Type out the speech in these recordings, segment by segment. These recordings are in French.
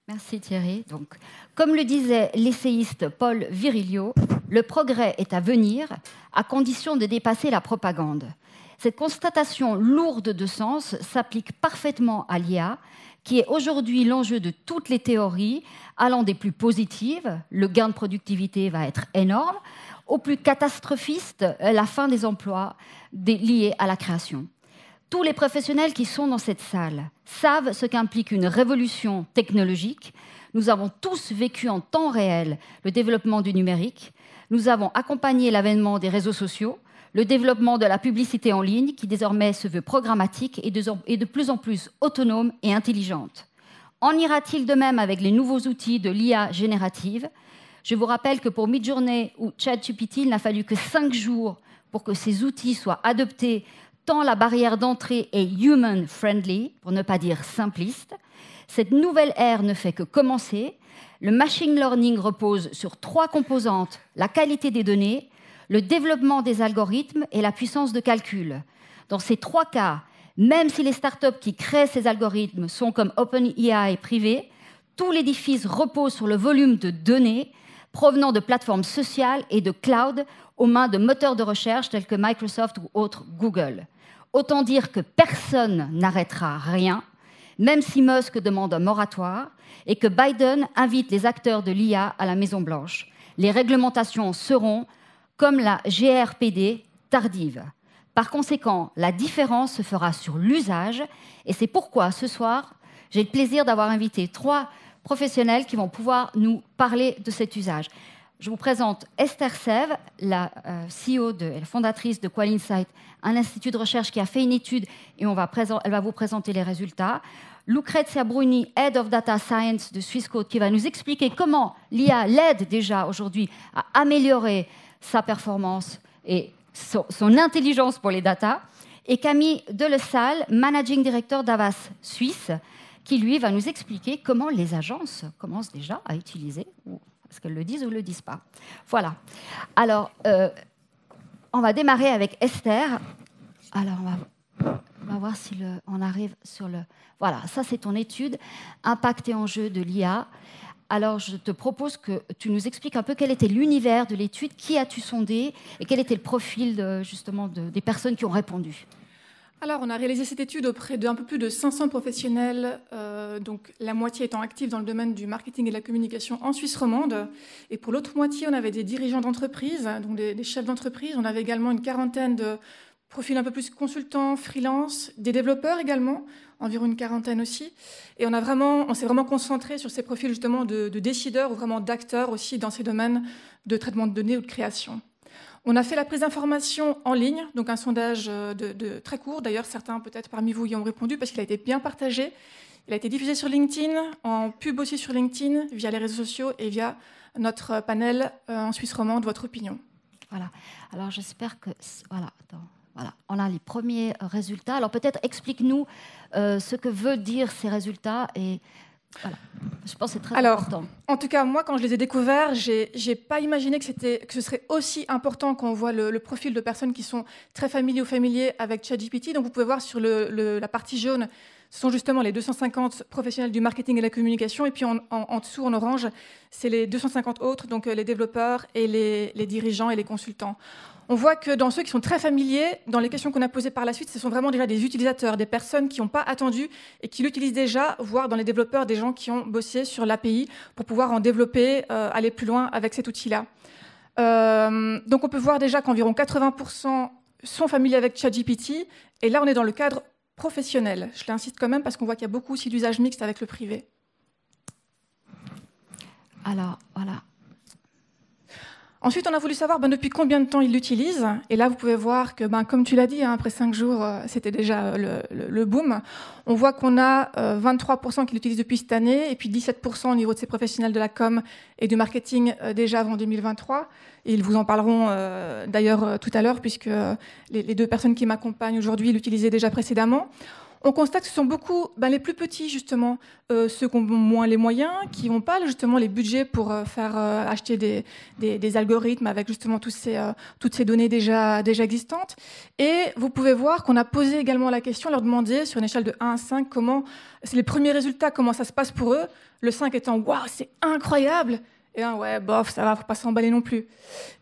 Merci Thierry. Donc, comme le disait l'essayiste Paul Virilio, le progrès est à venir à condition de dépasser la propagande. Cette constatation lourde de sens s'applique parfaitement à l'IA, qui est aujourd'hui l'enjeu de toutes les théories, allant des plus positives, le gain de productivité va être énorme, aux plus catastrophistes, la fin des emplois liés à la création. Tous les professionnels qui sont dans cette salle savent ce qu'implique une révolution technologique. Nous avons tous vécu en temps réel le développement du numérique. Nous avons accompagné l'avènement des réseaux sociaux, le développement de la publicité en ligne, qui désormais se veut programmatique et de plus en plus autonome et intelligente. En ira-t-il de même avec les nouveaux outils de l'IA générative ? Je vous rappelle que pour Midjourney ou ChatGPT, il n'a fallu que 5 jours pour que ces outils soient adoptés, tant la barrière d'entrée est human-friendly, pour ne pas dire simpliste. Cette nouvelle ère ne fait que commencer. Le machine learning repose sur 3 composantes, la qualité des données, le développement des algorithmes et la puissance de calcul. Dans ces 3 cas, même si les startups qui créent ces algorithmes sont comme OpenAI privées, tout l'édifice repose sur le volume de données provenant de plateformes sociales et de cloud aux mains de moteurs de recherche tels que Microsoft ou autres Google. Autant dire que personne n'arrêtera rien, même si Musk demande un moratoire et que Biden invite les acteurs de l'IA à la Maison-Blanche. Les réglementations seront, comme la GRPD, tardives. Par conséquent, la différence se fera sur l'usage et c'est pourquoi ce soir, j'ai le plaisir d'avoir invité 3 professionnels qui vont pouvoir nous parler de cet usage. Je vous présente Esther Sève, la CEO et la fondatrice de QualInsight, un institut de recherche qui a fait une étude et elle va vous présenter les résultats. Lucrezia Bruni, Head of Data Science de Swissquote, qui va nous expliquer comment l'IA l'aide déjà aujourd'hui à améliorer sa performance et son intelligence pour les data. Et Camille Delessal, Managing Director d'Avas Suisse, qui lui va nous expliquer comment les agences commencent déjà à utiliser, est-ce qu'elles le disent ou ne le disent pas. Voilà. Alors, on va démarrer avec Esther. Alors, on va voir si on arrive sur le... Voilà, ça c'est ton étude, Impact et enjeux de l'IA. Alors, je te propose que tu nous expliques un peu quel était l'univers de l'étude, qui as-tu sondé et quel était le profil des personnes qui ont répondu. Alors, on a réalisé cette étude auprès d'un peu plus de 500 professionnels, donc la moitié étant active dans le domaine du marketing et de la communication en Suisse romande. Et pour l'autre moitié, on avait des dirigeants d'entreprise, donc des chefs d'entreprise. On avait également une quarantaine de profils un peu plus consultants, freelance, des développeurs également, environ une quarantaine aussi. Et on s'est vraiment concentré sur ces profils justement de décideurs ou vraiment d'acteurs aussi dans ces domaines de traitement de données ou de création. On a fait la prise d'information en ligne, donc un sondage de très court. D'ailleurs, certains peut-être parmi vous y ont répondu parce qu'il a été bien partagé. Il a été diffusé sur LinkedIn, en pub aussi sur LinkedIn, via les réseaux sociaux et via notre panel en Suisse romande, votre opinion. Voilà. Alors j'espère que... Voilà, on a les premiers résultats. Alors peut-être explique-nous ce que veulent dire ces résultats et... Voilà. Je pense que c'est très important. En tout cas, moi, quand je les ai découverts, j'ai pas imaginé que ce serait aussi important quand on voit le profil de personnes qui sont très familiers ou familiers avec ChatGPT. Donc, vous pouvez voir sur la partie jaune, ce sont justement les 250 professionnels du marketing et de la communication. Et puis, en dessous, en orange, c'est les 250 autres, donc les développeurs et les dirigeants et les consultants. On voit que dans ceux qui sont très familiers, dans les questions qu'on a posées par la suite, ce sont vraiment déjà des utilisateurs, des personnes qui n'ont pas attendu et qui l'utilisent déjà, voire dans les développeurs, des gens qui ont bossé sur l'API pour pouvoir en développer, aller plus loin avec cet outil-là. Donc on peut voir déjà qu'environ 80% sont familiers avec ChatGPT. Et là, on est dans le cadre professionnel. Je l'insiste quand même parce qu'on voit qu'il y a beaucoup aussi d'usages mixtes avec le privé. Alors, voilà. Ensuite, on a voulu savoir depuis combien de temps ils l'utilisent. Et là, vous pouvez voir que, comme tu l'as dit, après 5 jours, c'était déjà le boom. On voit qu'on a 23% qui l'utilisent depuis cette année, et puis 17% au niveau de ces professionnels de la com et du marketing déjà avant 2023. Et ils vous en parleront d'ailleurs tout à l'heure, puisque les 2 personnes qui m'accompagnent aujourd'hui l'utilisaient déjà précédemment. on constate que ce sont beaucoup les plus petits, justement, ceux qui ont moins les moyens, qui n'ont pas justement les budgets pour faire acheter des algorithmes avec justement toutes ces données déjà existantes. Et vous pouvez voir qu'on a posé également la question, leur demander sur une échelle de 1 à 5, c'est les premiers résultats, comment ça se passe pour eux, le 5 étant « waouh, c'est incroyable !» Et ouais, bof, ça va, faut pas s'emballer non plus.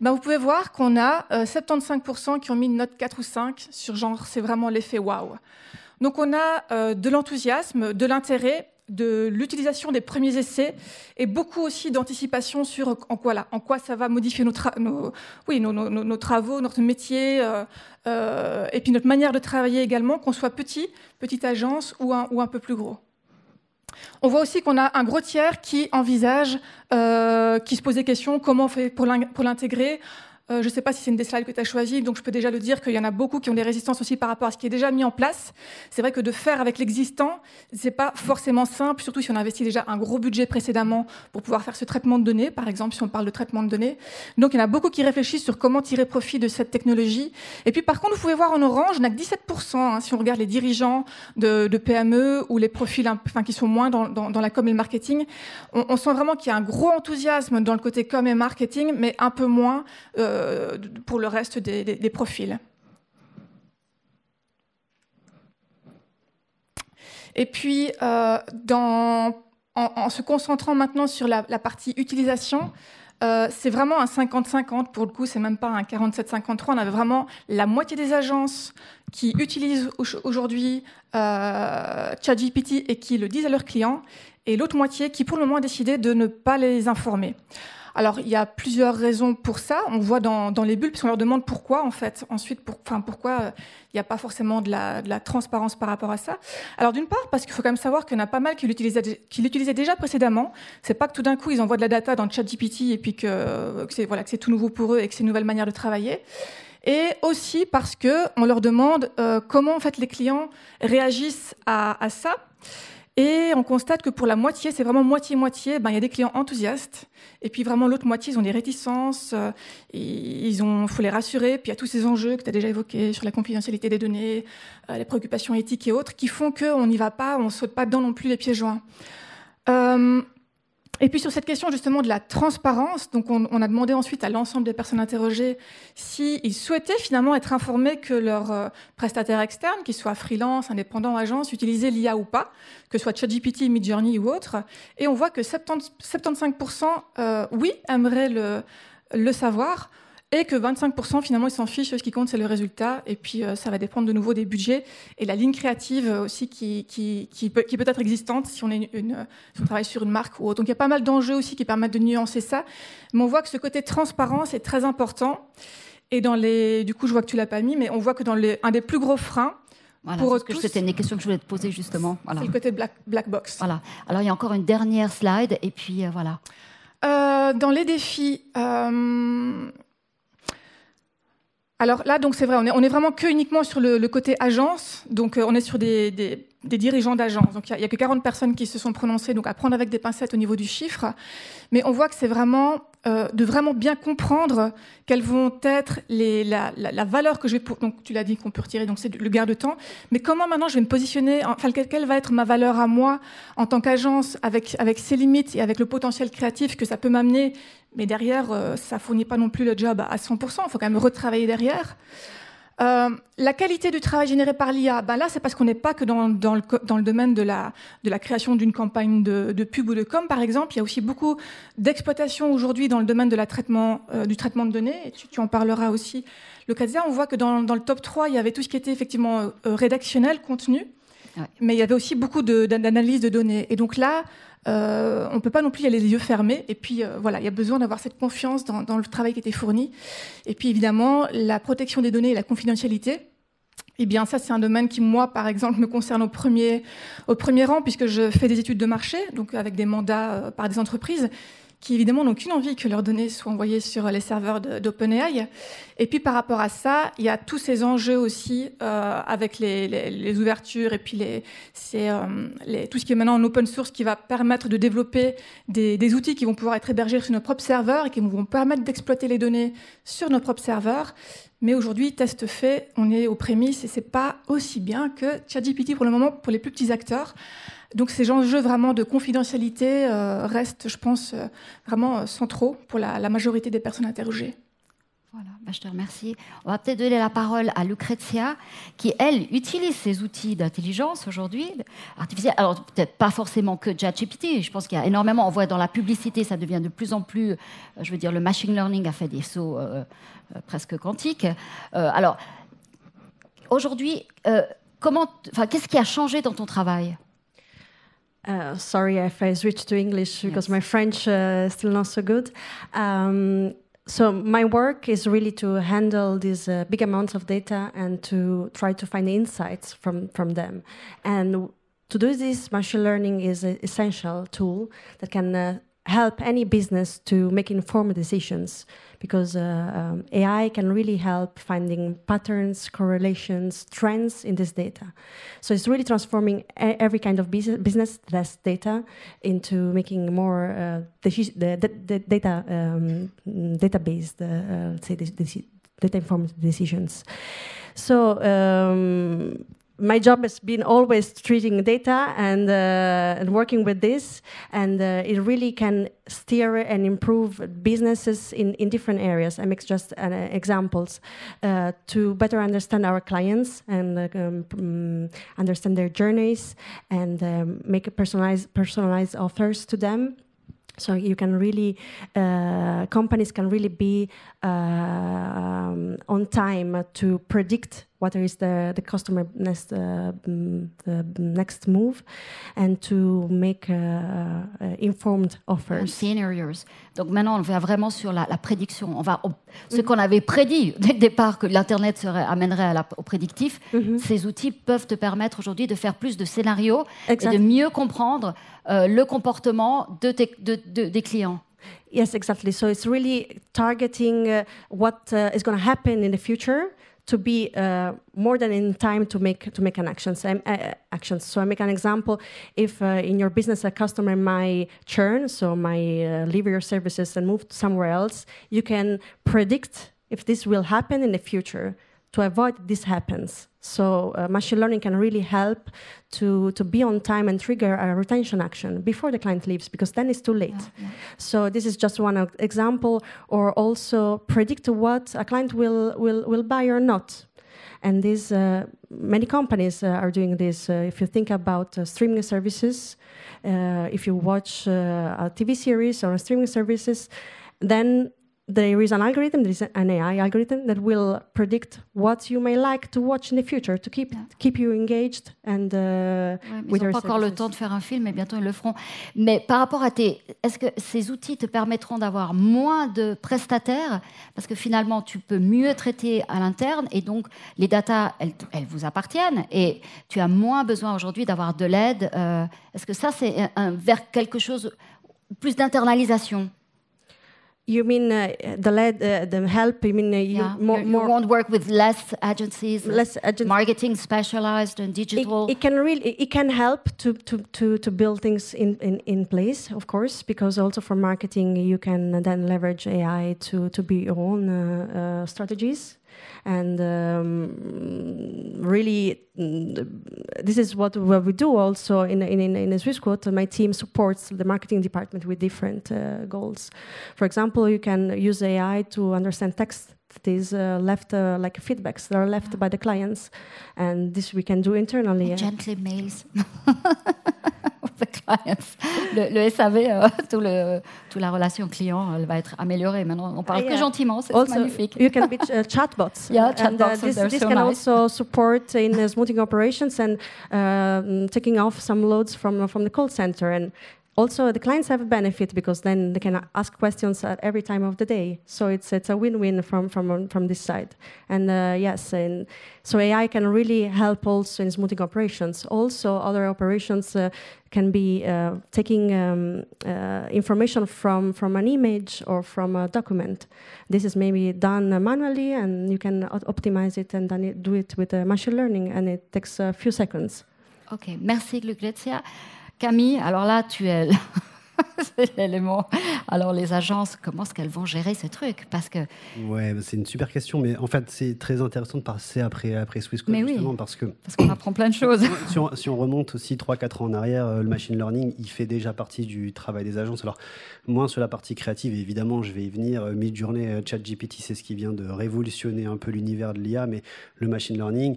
Vous pouvez voir qu'on a 75% qui ont mis une note 4 ou 5 sur genre, c'est vraiment l'effet waouh. Donc on a de l'enthousiasme, de l'intérêt, de l'utilisation des premiers essais et beaucoup aussi d'anticipation sur en quoi ça va modifier nos travaux, notre métier et puis notre manière de travailler également, qu'on soit petite agence ou un peu plus gros. On voit aussi qu'on a un gros tiers qui envisage, qui se pose des questions, comment on fait pour l'intégrer. Je ne sais pas si c'est une des slides que tu as choisies, donc je peux déjà le dire qu'il y en a beaucoup qui ont des résistances aussi par rapport à ce qui est déjà mis en place. C'est vrai que de faire avec l'existant, ce n'est pas forcément simple, surtout si on a investi déjà un gros budget précédemment pour pouvoir faire ce traitement de données, par exemple, si on parle de traitement de données. Donc il y en a beaucoup qui réfléchissent sur comment tirer profit de cette technologie. Et puis par contre, vous pouvez voir en orange, on n'a que 17%, si on regarde les dirigeants de PME ou les profils qui sont moins dans la com et le marketing. On sent vraiment qu'il y a un gros enthousiasme dans le côté com et marketing, mais un peu moins pour le reste des profils. Et puis, en se concentrant maintenant sur la partie utilisation, c'est vraiment un 50-50, pour le coup, c'est même pas un 47-53. On avait vraiment la moitié des agences qui utilisent aujourd'hui ChatGPT et qui le disent à leurs clients, et l'autre moitié qui, pour le moment, a décidé de ne pas les informer. Alors, il y a plusieurs raisons pour ça. On voit dans les bulles, puisqu'on leur demande pourquoi, en fait. Ensuite, pourquoi il n'y a pas forcément de la transparence par rapport à ça. Alors, d'une part, parce qu'il faut quand même savoir qu'il y en a pas mal qui l'utilisaient déjà précédemment. C'est pas que tout d'un coup, ils envoient de la data dans le ChatGPT et puis que c'est tout nouveau pour eux et que c'est une nouvelle manière de travailler. Et aussi parce qu'on leur demande comment, en fait, les clients réagissent à ça. Et on constate que pour la moitié, c'est vraiment moitié-moitié, il y a des clients enthousiastes, et puis vraiment l'autre moitié, ils ont des réticences, faut les rassurer, puis il y a tous ces enjeux que tu as déjà évoqués sur la confidentialité des données, les préoccupations éthiques et autres, qui font qu'on n'y va pas, on ne saute pas dedans non plus les pieds joints. Et puis sur cette question justement de la transparence, donc on a demandé ensuite à l'ensemble des personnes interrogées s'ils souhaitaient finalement être informés que leurs prestataires externes, qu'ils soient freelance, indépendants, agences, utilisaient l'IA ou pas, que ce soit ChatGPT, Midjourney ou autre. Et on voit que 75% oui, aimeraient le savoir, et que 25% finalement ils s'en fichent, ce qui compte c'est le résultat, et puis ça va dépendre de nouveau des budgets et la ligne créative aussi qui peut être existante si on travaille sur une marque ou autre. Donc il y a pas mal d'enjeux aussi qui permettent de nuancer ça, mais on voit que ce côté transparence est très important. Et du coup je vois que tu l'as pas mis, mais on voit que un des plus gros freins, voilà, c'était une question que je voulais te poser justement. Voilà. C'est le côté black box. Voilà. Alors il y a encore une dernière slide et puis voilà. Dans les défis. Alors là, donc c'est vrai, on est vraiment uniquement sur le côté agence. Donc on est sur des dirigeants d'agence. Donc il y a que 40 personnes qui se sont prononcées, donc à prendre avec des pincettes au niveau du chiffre. Mais on voit que c'est vraiment de vraiment bien comprendre quelles vont être la valeur que je vais... Donc tu l'as dit qu'on peut retirer, donc c'est le gain de temps. Mais comment maintenant je vais me positionner, quelle va être ma valeur à moi en tant qu'agence avec ses limites et avec le potentiel créatif que ça peut m'amener. Mais derrière, ça ne fournit pas non plus le job à 100%. Il faut quand même retravailler derrière. La qualité du travail généré par l'IA, là, c'est parce qu'on n'est pas que dans le domaine de la création d'une campagne de pub ou de com, par exemple. Il y a aussi beaucoup d'exploitation aujourd'hui dans le domaine du traitement de données. Et tu en parleras aussi. Le cas on voit que dans le top 3, il y avait tout ce qui était effectivement rédactionnel, contenu. Ouais. Mais il y avait aussi beaucoup d'analyse de données. Et donc là, on ne peut pas non plus y aller les yeux fermés. Et puis, il y a besoin d'avoir cette confiance dans le travail qui était fourni. Et puis, évidemment, la protection des données et la confidentialité. Eh bien, ça, c'est un domaine qui, moi, par exemple, me concerne au premier rang, puisque je fais des études de marché, donc avec des mandats par des entreprises qui, évidemment, n'ont qu'une envie que leurs données soient envoyées sur les serveurs d'OpenAI. Et puis, par rapport à ça, il y a tous ces enjeux aussi avec les ouvertures et puis tout ce qui est maintenant en open source qui va permettre de développer des outils qui vont pouvoir être hébergés sur nos propres serveurs et qui vont permettre d'exploiter les données sur nos propres serveurs. Mais aujourd'hui, test fait, on est aux prémices et c'est pas aussi bien que ChatGPT pour le moment pour les plus petits acteurs. Donc ces enjeux vraiment de confidentialité restent, je pense, vraiment centraux pour la majorité des personnes interrogées. Voilà, je te remercie. On va peut-être donner la parole à Lucrezia, qui, elle, utilise ces outils d'intelligence aujourd'hui, artificielle. Alors, peut-être pas forcément que ChatGPT. Je pense qu'il y a énormément. On voit dans la publicité, ça devient de plus en plus. Je veux dire, le machine learning a fait des sauts presque quantiques. Alors, aujourd'hui, qu'est-ce qui a changé dans ton travail? Sorry if I switch to English because my French is still not so good. So my work is really to handle these big amounts of data and to try to find insights from them. And to do this, machine learning is an essential tool that can help any business to make informed decisions, because AI can really help finding patterns, correlations, trends in this data. So it's really transforming every kind of business that has data into making more data-based, data-informed decisions. So my job has been always treating data and working with this, and it really can steer and improve businesses in different areas. I make just examples to better understand our clients and understand their journeys and make personalized offers to them. So you can really, companies can really be on time to predict what is the customer next move, and to make informed offers. Scenarios. Donc maintenant, on va vraiment sur la prédiction. Ce qu'on avait prédit dès le départ, que l'Internet amènerait au prédictif, ces outils peuvent te permettre aujourd'hui de faire plus de scénarios et de mieux comprendre le comportement des clients. Yes, exactly. So it's really targeting what is going to happen in the future, to be more than in time to make an action. So I make an example. If in your business a customer might churn, so might leave your services and move somewhere else, you can predict if this will happen in the future to avoid this happens. So machine learning can really help to be on time and trigger a retention action before the client leaves, because then it's too late. Yeah. So this is just one example. Or also predict what a client will buy or not. And these many companies are doing this. If you think about streaming services, if you watch a TV series or streaming services, then there is an algorithm, there is an AI algorithm that will predict what you may like to watch in the future to keep you engaged and with your services. Ils n'ont pas encore le temps de faire un film, mais bientôt ils le feront. Mais par rapport à est-ce que ces outils te permettront d'avoir moins de prestataires, parce que finalement tu peux mieux traiter à l'interne et donc les datas elles vous appartiennent et tu as moins besoin aujourd'hui d'avoir de l'aide. Est-ce que ça c'est vers quelque chose plus d'internalisation? You mean the help? You mean you won't work with less agencies, marketing specialized and digital. It can help to build things in place, of course, because also for marketing you can then leverage AI to be your own strategies. And really, this is what we do also in Swissquote. My team supports the marketing department with different goals. For example, you can use AI to understand text that is left, like feedbacks that are left by the clients. And this we can do internally. Gently mails. The clients. Le SAV, toute la relation client, elle va être améliorée. Maintenant, on parle que gentiment, c'est magnifique. You can be chatbots. Yeah, chatbots. This can also support in smoothing operations and taking off some loads from the call center. And also, the clients have a benefit because then they can ask questions at every time of the day. So it's a win-win from this side. And yes, and so AI can really help also in smoothing operations. Also, other operations can be taking information from an image or from a document. This is maybe done manually, and you can optimize it and then do it with machine learning, and it takes a few seconds. Okay, merci Lucrezia. Camille, alors là, tu es C'est l'élément. Alors, les agences, comment est-ce qu'elles vont gérer ce truc? Parce que... Ouais, c'est une super question, mais en fait, c'est très intéressant de passer après Swissquote, justement, oui, parce qu'on apprend plein de choses. Si on remonte aussi 3-4 ans en arrière, le machine learning, il fait déjà partie du travail des agences. Alors, moins sur la partie créative, évidemment, je vais y venir. Midjourney, ChatGPT, c'est ce qui vient de révolutionner un peu l'univers de l'IA, mais le machine learning...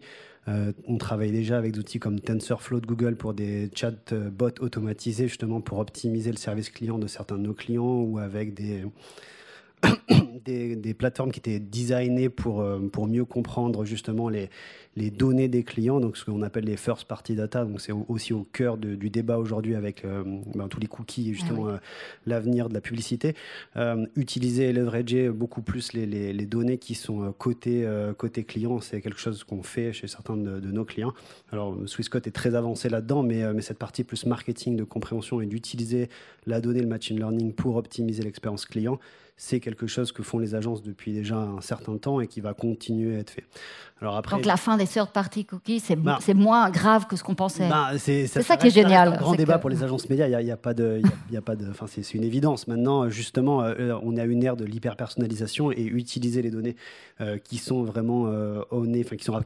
on travaille déjà avec des outils comme TensorFlow de Google pour des chatbots automatisés, justement pour optimiser le service client de certains de nos clients, ou avec des plateformes qui étaient designées pour mieux comprendre justement les données des clients, donc ce qu'on appelle les first party data. Donc c'est aussi au cœur du débat aujourd'hui avec tous les cookies et justement l'avenir de la publicité. Utiliser et leverager beaucoup plus les données qui sont côté client, c'est quelque chose qu'on fait chez certains de nos clients. Alors Swissquote est très avancé là-dedans, mais cette partie plus marketing de compréhension et d'utiliser la donnée, le machine learning pour optimiser l'expérience client, c'est quelque chose que font les agences depuis déjà un certain temps et qui va continuer à être fait. Alors après, donc la fin des third-party cookies, c'est moins grave que ce qu'on pensait. C'est ça qui est génial. C'est un grand débat pour les agences médias. Il y a pas de, enfin c'est une évidence. Maintenant, justement, on est à une ère de l'hyper-personnalisation, et utiliser les données qui sont vraiment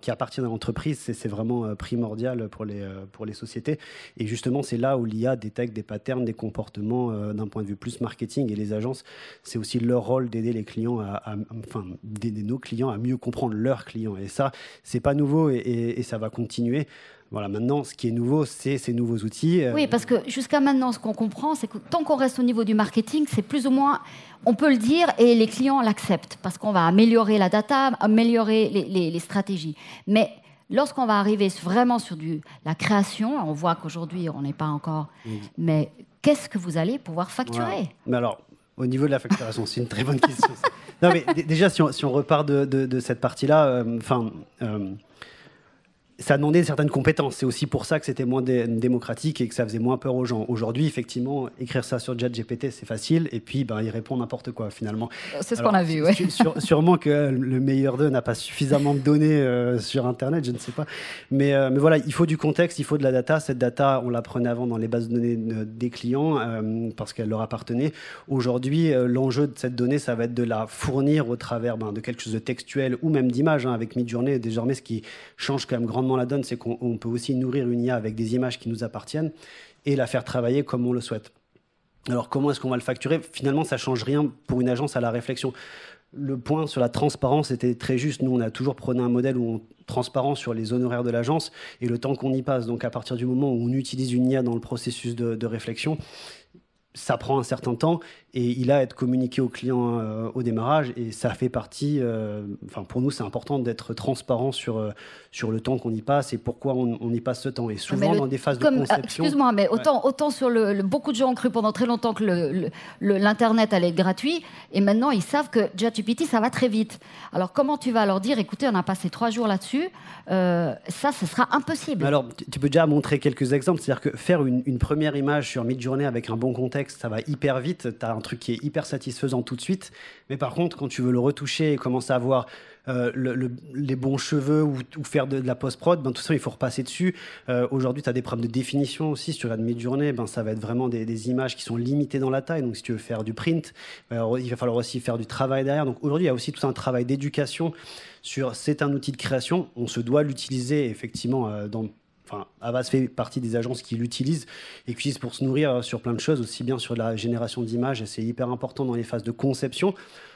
qui appartiennent à l'entreprise, c'est vraiment primordial pour les sociétés. Et justement, c'est là où l'IA détecte des patterns, des comportements d'un point de vue plus marketing. Et les agences, c'est aussi leur rôle d'aider les clients d'aider nos clients à mieux comprendre leurs clients. Et ça, c'est pas nouveau, et ça va continuer. Voilà, maintenant, ce qui est nouveau, c'est ces nouveaux outils. Oui, parce que jusqu'à maintenant, ce qu'on comprend, c'est que tant qu'on reste au niveau du marketing, c'est plus ou moins, on peut le dire, et les clients l'acceptent, parce qu'on va améliorer la data, améliorer les stratégies. Mais lorsqu'on va arriver vraiment sur la création, on voit qu'aujourd'hui, on n'est pas encore... Mais qu'est-ce que vous allez pouvoir facturer? Ouais. Mais alors, au niveau de la facturation, c'est une très bonne question. Non, mais déjà, si on repart de cette partie-là, ça demandait certaines compétences. C'est aussi pour ça que c'était moins démocratique et que ça faisait moins peur aux gens. Aujourd'hui, effectivement, écrire ça sur ChatGPT, c'est facile, et puis il répond n'importe quoi, finalement. C'est ce qu'on a vu, oui. Sûrement que le meilleur d'eux n'a pas suffisamment de données sur Internet, je ne sais pas. Mais voilà, il faut du contexte, il faut de la data. Cette data, on la prenait avant dans les bases de données des clients parce qu'elle leur appartenait. Aujourd'hui, l'enjeu de cette donnée, ça va être de la fournir au travers de quelque chose de textuel ou même d'image. Avec Midjourney, désormais, ce qui change quand même grandement la donne, c'est qu'on peut aussi nourrir une IA avec des images qui nous appartiennent et la faire travailler comme on le souhaite. Alors comment est-ce qu'on va le facturer? Finalement, ça ne change rien pour une agence à la réflexion. Le point sur la transparence était très juste. Nous, on a toujours prôné un modèle où on transparent sur les honoraires de l'agence et le temps qu'on y passe. Donc à partir du moment où on utilise une IA dans le processus de réflexion, ça prend un certain temps et il a à être communiqué au client au démarrage, et ça fait partie, pour nous c'est important d'être transparent sur le temps qu'on y passe et pourquoi on y passe ce temps, et souvent dans des phases de conception. Excuse-moi, mais autant sur beaucoup de gens ont cru pendant très longtemps que l'internet allait être gratuit, et maintenant ils savent que ChatGPT ça va très vite. Alors comment tu vas leur dire, écoutez, on a passé 3 jours là-dessus, ça ce sera impossible. Alors tu peux déjà montrer quelques exemples, c'est-à-dire que faire une première image sur Midjourney avec un bon contexte, ça va hyper vite, tu as un truc qui est hyper satisfaisant tout de suite, mais par contre quand tu veux le retoucher et commencer à avoir les bons cheveux ou faire de la post-prod, tout ça il faut repasser dessus. Aujourd'hui tu as des problèmes de définition aussi sur la Midjourney, ça va être vraiment des images qui sont limitées dans la taille, donc si tu veux faire du print, il va falloir aussi faire du travail derrière. Donc aujourd'hui il y a aussi tout un travail d'éducation sur, c'est un outil de création, on se doit l'utiliser effectivement Havas fait partie des agences qui l'utilisent et qui l'utilisent pour se nourrir sur plein de choses, aussi bien sur la génération d'images, et c'est hyper important dans les phases de conception.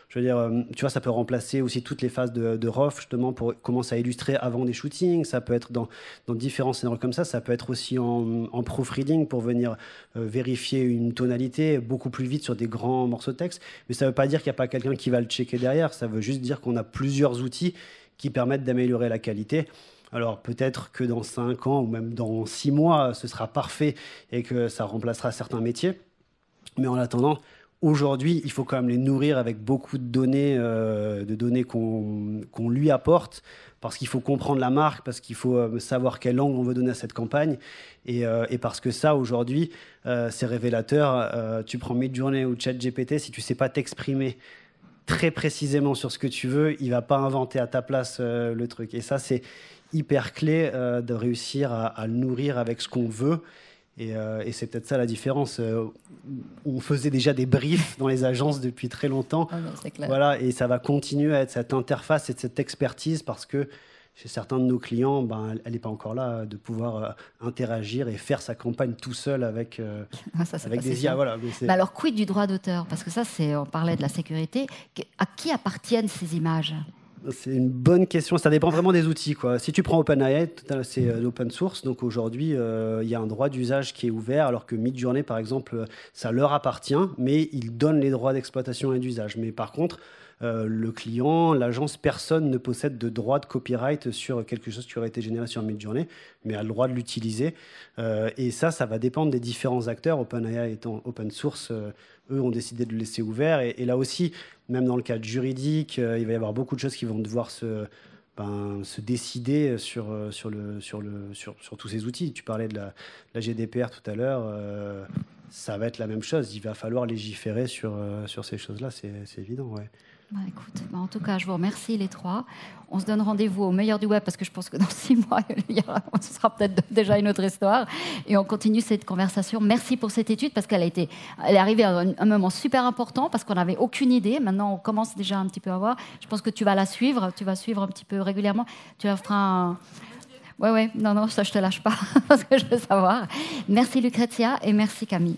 Je veux dire, tu vois, ça peut remplacer aussi toutes les phases de RAW, justement, pour commencer à illustrer avant des shootings. Ça peut être dans différents scénarios comme ça. Ça peut être aussi en proofreading pour venir vérifier une tonalité beaucoup plus vite sur des grands morceaux de texte. Mais ça ne veut pas dire qu'il n'y a pas quelqu'un qui va le checker derrière. Ça veut juste dire qu'on a plusieurs outils qui permettent d'améliorer la qualité. Alors peut-être que dans 5 ans ou même dans 6 mois, ce sera parfait et que ça remplacera certains métiers. Mais en attendant, aujourd'hui, il faut quand même les nourrir avec beaucoup de données qu'on lui apporte, parce qu'il faut comprendre la marque, parce qu'il faut savoir quel angle on veut donner à cette campagne. Et parce que ça, aujourd'hui, c'est révélateur. Tu prends Midjourney ou ChatGPT, si tu ne sais pas t'exprimer très précisément sur ce que tu veux, il ne va pas inventer à ta place le truc. Et ça, c'est hyper clé de réussir à le nourrir avec ce qu'on veut Et c'est peut-être ça la différence. On faisait déjà des briefs dans les agences depuis très longtemps. C'est clair. Voilà, et ça va continuer à être cette interface et cette expertise parce que chez certains de nos clients, elle n'est pas encore là de pouvoir interagir et faire sa campagne tout seul avec des IA. Voilà, mais alors, quid du droit d'auteur? Parce que ça, on parlait de la sécurité. À qui appartiennent ces images? C'est une bonne question. Ça dépend vraiment des outils, quoi. Si tu prends OpenAI, c'est l'open source. Donc aujourd'hui, il y a un droit d'usage qui est ouvert, alors que Midjourney, par exemple, ça leur appartient, mais ils donnent les droits d'exploitation et d'usage. Mais par contre, le client, l'agence, personne ne possède de droit de copyright sur quelque chose qui aurait été généré sur Midjourney, mais a le droit de l'utiliser. Et ça va dépendre des différents acteurs. OpenAI étant open source, eux ont décidé de le laisser ouvert. Et là aussi, même dans le cadre juridique, il va y avoir beaucoup de choses qui vont devoir se décider sur tous ces outils. Tu parlais de la GDPR tout à l'heure. Ça va être la même chose. Il va falloir légiférer sur ces choses-là, c'est évident, ouais. Écoute, en tout cas, je vous remercie les trois. On se donne rendez-vous au meilleur du web parce que je pense que dans 6 mois, ce sera peut-être déjà une autre histoire. Et on continue cette conversation. Merci pour cette étude parce qu'elle est arrivée à un moment super important parce qu'on n'avait aucune idée. Maintenant, on commence déjà un petit peu à voir. Je pense que tu vas la suivre. Tu vas suivre un petit peu régulièrement. Tu la feras un... Ouais, non, ça, je te lâche pas parce que je veux savoir. Merci Lucrezia et merci Camille.